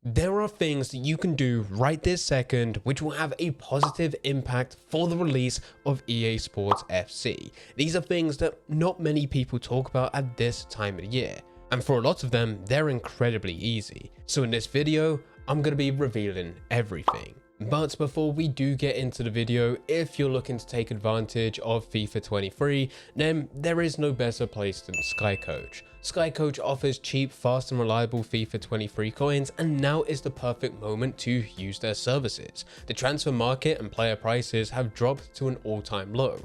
There are things that you can do right this second which will have a positive impact for the release of EA Sports FC. These are things that not many people talk about at this time of the year, and for a lot of them, they're incredibly easy. So in this video, I'm going to be revealing everything. But before we do get into the video, if you're looking to take advantage of FIFA 23, then there is no better place than Skycoach. Skycoach offers cheap, fast and reliable FIFA 23 coins, and now is the perfect moment to use their services. The transfer market and player prices have dropped to an all-time low.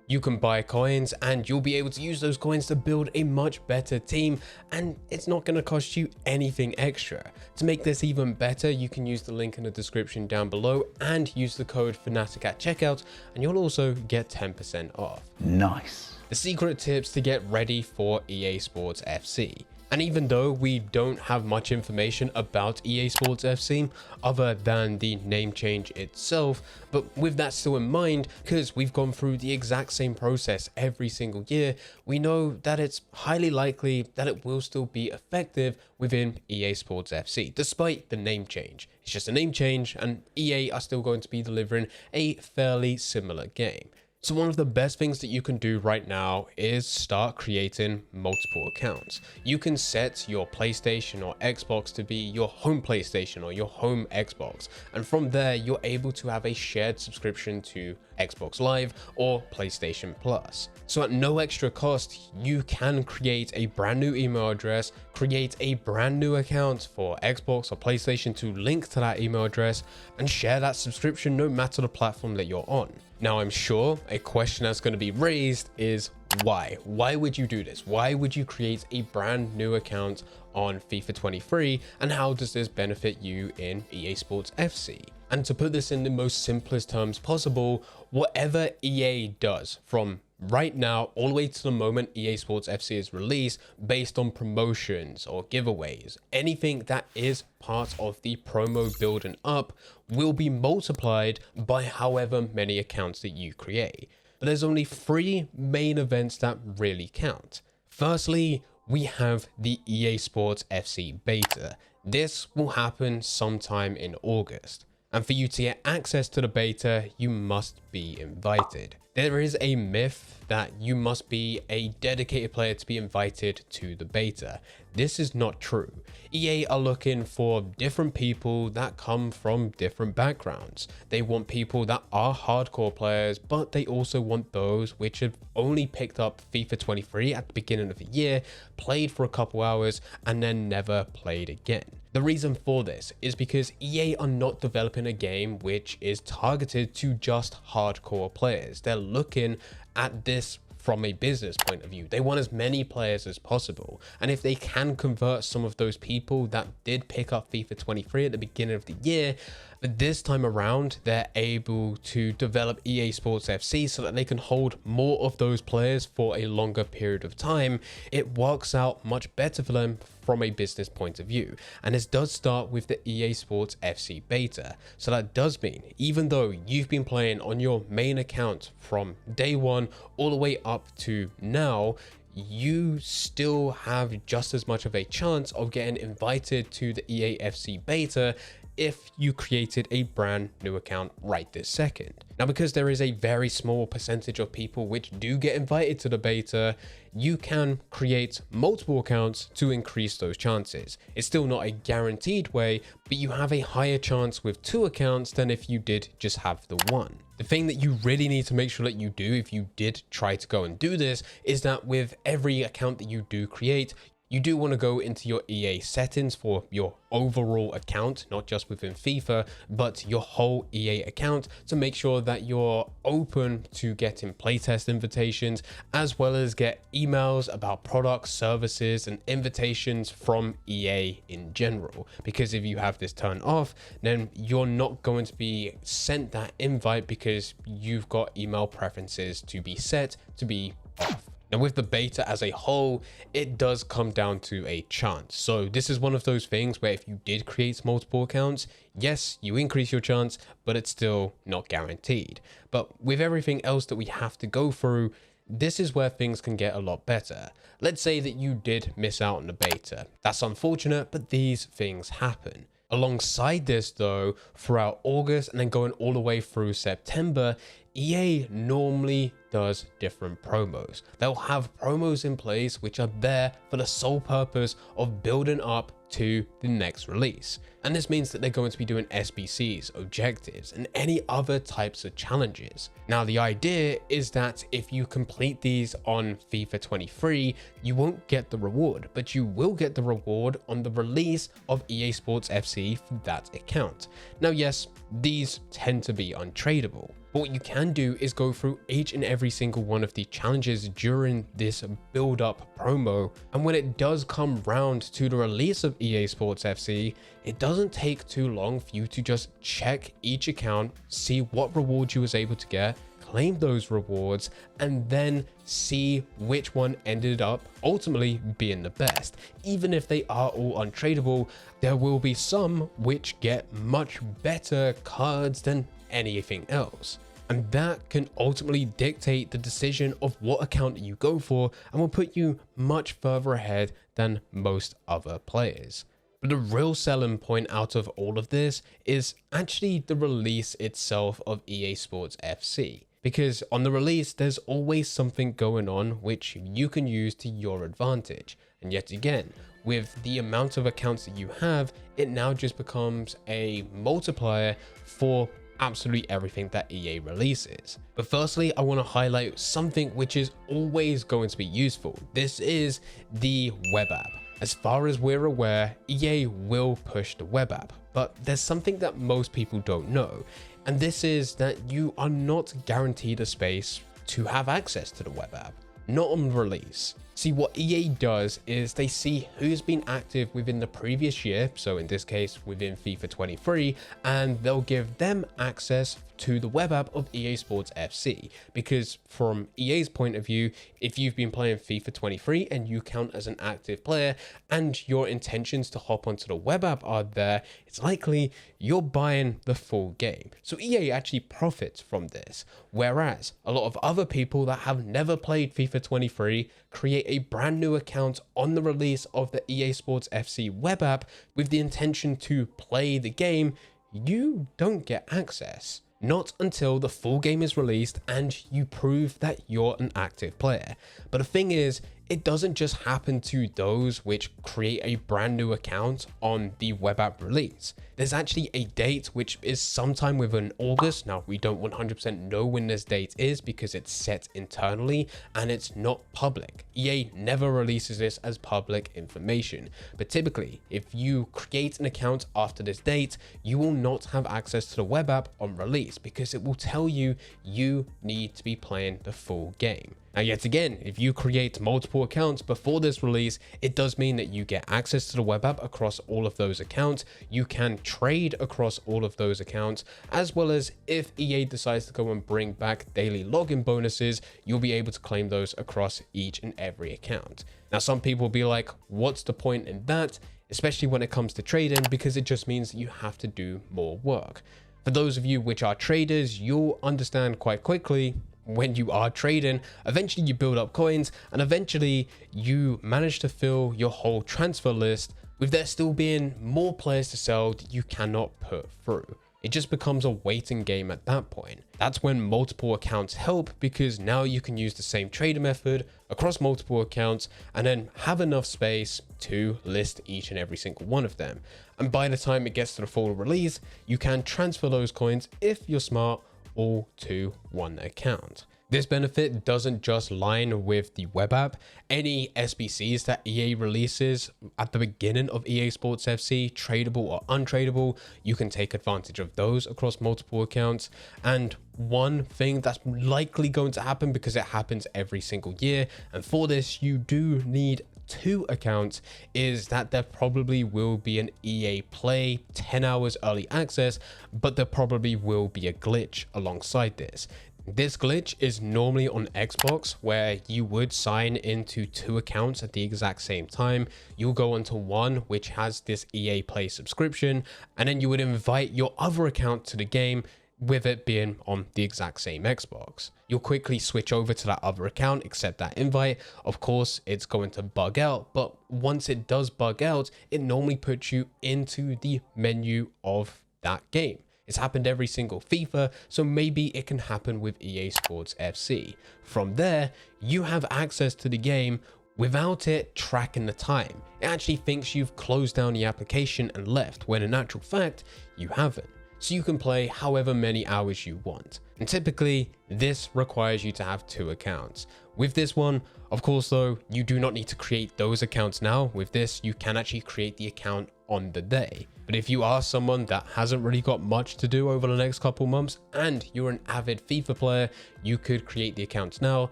You can buy coins and you'll be able to use those coins to build a much better team, and it's not going to cost you anything extra. To make this even better, you can use the link in the description down below and use the code Fnatic at checkout, and you'll also get 10% off. Nice. The secret tips to get ready for EA Sports FC. And even though we don't have much information about EA Sports FC other than the name change itself, but with that still in mind, because we've gone through the exact same process every single year, we know that it's highly likely that it will still be effective within EA Sports FC, despite the name change. It's just a name change, and EA are still going to be delivering a fairly similar game. So one of the best things that you can do right now is start creating multiple accounts. You can set your PlayStation or Xbox to be your home PlayStation or your home Xbox. And from there, you're able to have a shared subscription to Xbox Live or PlayStation Plus. So at no extra cost, you can create a brand new email address, create a brand new account for Xbox or PlayStation to link to that email address, and share that subscription no matter the platform that you're on. Now, I'm sure a question that's going to be raised is why? Why would you do this? Why would you create a brand new account on FIFA 23? And how does this benefit you in EA Sports FC? And to put this in the most simplest terms possible, whatever EA does from right now all the way to the moment EA Sports FC is released, based on promotions or giveaways, anything that is part of the promo building up will be multiplied by however many accounts that you create. But there's only three main events that really count. Firstly, we have the EA Sports FC beta. This will happen sometime in August. And for you to get access to the beta, you must be invited. There is a myth that you must be a dedicated player to be invited to the beta. This is not true. EA are looking for different people that come from different backgrounds. They want people that are hardcore players, but they also want those which have only picked up FIFA 23 at the beginning of the year, played for a couple hours, and then never played again. The reason for this is because EA are not developing a game which is targeted to just hardcore players. They're looking at this from a business point of view. They want as many players as possible. And if they can convert some of those people that did pick up FIFA 23 at the beginning of the year, but this time around, they're able to develop EA Sports FC so that they can hold more of those players for a longer period of time. It works out much better for them from a business point of view. And this does start with the EA Sports FC beta. So that does mean, even though you've been playing on your main account from day one all the way up to now, you still have just as much of a chance of getting invited to the EA FC beta if you created a brand new account right this second. Now, because there is a very small percentage of people which do get invited to the beta, you can create multiple accounts to increase those chances. It's still not a guaranteed way, but you have a higher chance with 2 accounts than if you did just have the 1. The thing that you really need to make sure that you do if you did try to go and do this is that with every account that you do create, you do want to go into your EA settings for your overall account, not just within FIFA, but your whole EA account, to make sure that you're open to getting playtest invitations, as well as get emails about products, services, and invitations from EA in general. Because if you have this turned off, then you're not going to be sent that invite because you've got email preferences to be set to be off. Now, with the beta as a whole, it does come down to a chance. So this is one of those things where if you did create multiple accounts, yes, you increase your chance, but it's still not guaranteed. But with everything else that we have to go through, this is where things can get a lot better. Let's say that you did miss out on the beta. That's unfortunate, but these things happen. Alongside this though, throughout August and then going all the way through September, EA normally does different promos. They'll have promos in place which are there for the sole purpose of building up to the next release. And this means that they're going to be doing SBCs, objectives, and any other types of challenges. Now, the idea is that if you complete these on FIFA 23, you won't get the reward, but you will get the reward on the release of EA Sports FC for that account. Now, yes, these tend to be untradeable. But what you can do is go through each and every single one of the challenges during this build up promo. And when it does come round to the release of EA Sports FC, it doesn't take too long for you to just check each account, see what rewards you was able to get, claim those rewards, and then see which one ended up ultimately being the best. Even if they are all untradeable, there will be some which get much better cards than anything else. And that can ultimately dictate the decision of what account you go for and will put you much further ahead than most other players. But the real selling point out of all of this is actually the release itself of EA Sports FC. Because on the release, there's always something going on which you can use to your advantage. And yet again, with the amount of accounts that you have, it now just becomes a multiplier for absolutely everything that EA releases. But firstly, I want to highlight something which is always going to be useful. This is the web app. As far as we're aware, EA will push the web app, but there's something that most people don't know. And this is that you are not guaranteed a space to have access to the web app, not on release. See, what EA does is they see who's been active within the previous year, so in this case within FIFA 23, and they'll give them access to the web app of EA Sports FC. Because from EA's point of view, if you've been playing FIFA 23 and you count as an active player and your intentions to hop onto the web app are there, it's likely you're buying the full game. So EA actually profits from this. Whereas a lot of other people that have never played FIFA 23 create a brand new account on the release of the EA Sports FC web app with the intention to play the game, you don't get access. Not until the full game is released and you prove that you're an active player. But the thing is, it doesn't just happen to those which create a brand new account on the web app release. There's actually a date which is sometime within August. Now, we don't 100% know when this date is because it's set internally and it's not public. EA never releases this as public information. But typically, if you create an account after this date, you will not have access to the web app on release because it will tell you you need to be playing the full game. Now, yet again, if you create multiple accounts before this release, it does mean that you get access to the web app across all of those accounts. You can trade across all of those accounts, as well as if EA decides to go and bring back daily login bonuses, you'll be able to claim those across each and every account. Now, some people will be like, what's the point in that? Especially when it comes to trading, because it just means that you have to do more work. For those of you which are traders, you'll understand quite quickly when you are trading, eventually you build up coins and eventually you manage to fill your whole transfer list with there still being more players to sell that you cannot put through. It just becomes a waiting game at that point. That's when multiple accounts help because now you can use the same trader method across multiple accounts and then have enough space to list each and every single one of them. And by the time it gets to the full release, you can transfer those coins if you're smart all to one account. This benefit doesn't just line with the web app. Any SBCs that EA releases at the beginning of EA Sports FC, tradable or untradeable, you can take advantage of those across multiple accounts. And one thing that's likely going to happen because it happens every single year, and for this you do need 2 accounts, is that there probably will be an EA Play 10 hours early access, but there probably will be a glitch alongside this. This glitch is normally on Xbox where you would sign into 2 accounts at the exact same time. You'll go onto one which has this EA Play subscription and then you would invite your other account to the game. with it being on the exact same Xbox. You'll quickly switch over to that other account, accept that invite. Of course, it's going to bug out, but once it does bug out, it normally puts you into the menu of that game. It's happened every single FIFA, so maybe it can happen with EA Sports FC. From there, you have access to the game without it tracking the time. It actually thinks you've closed down the application and left, when in actual fact, you haven't. So you can play however many hours you want. And typically, this requires you to have 2 accounts. With this one, of course though, you do not need to create those accounts now. With this, you can actually create the account on the day. But if you are someone that hasn't really got much to do over the next couple months and you're an avid FIFA player, you could create the accounts now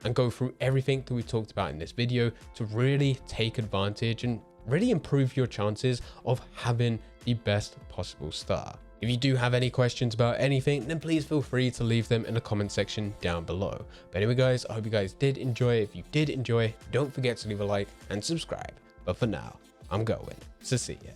and go through everything that we talked about in this video to really take advantage and really improve your chances of having the best possible start. If you do have any questions about anything, then please feel free to leave them in the comment section down below. But anyway guys, I hope you guys did enjoy. If you did enjoy, don't forget to leave a like and subscribe. But for now, I'm going to see ya.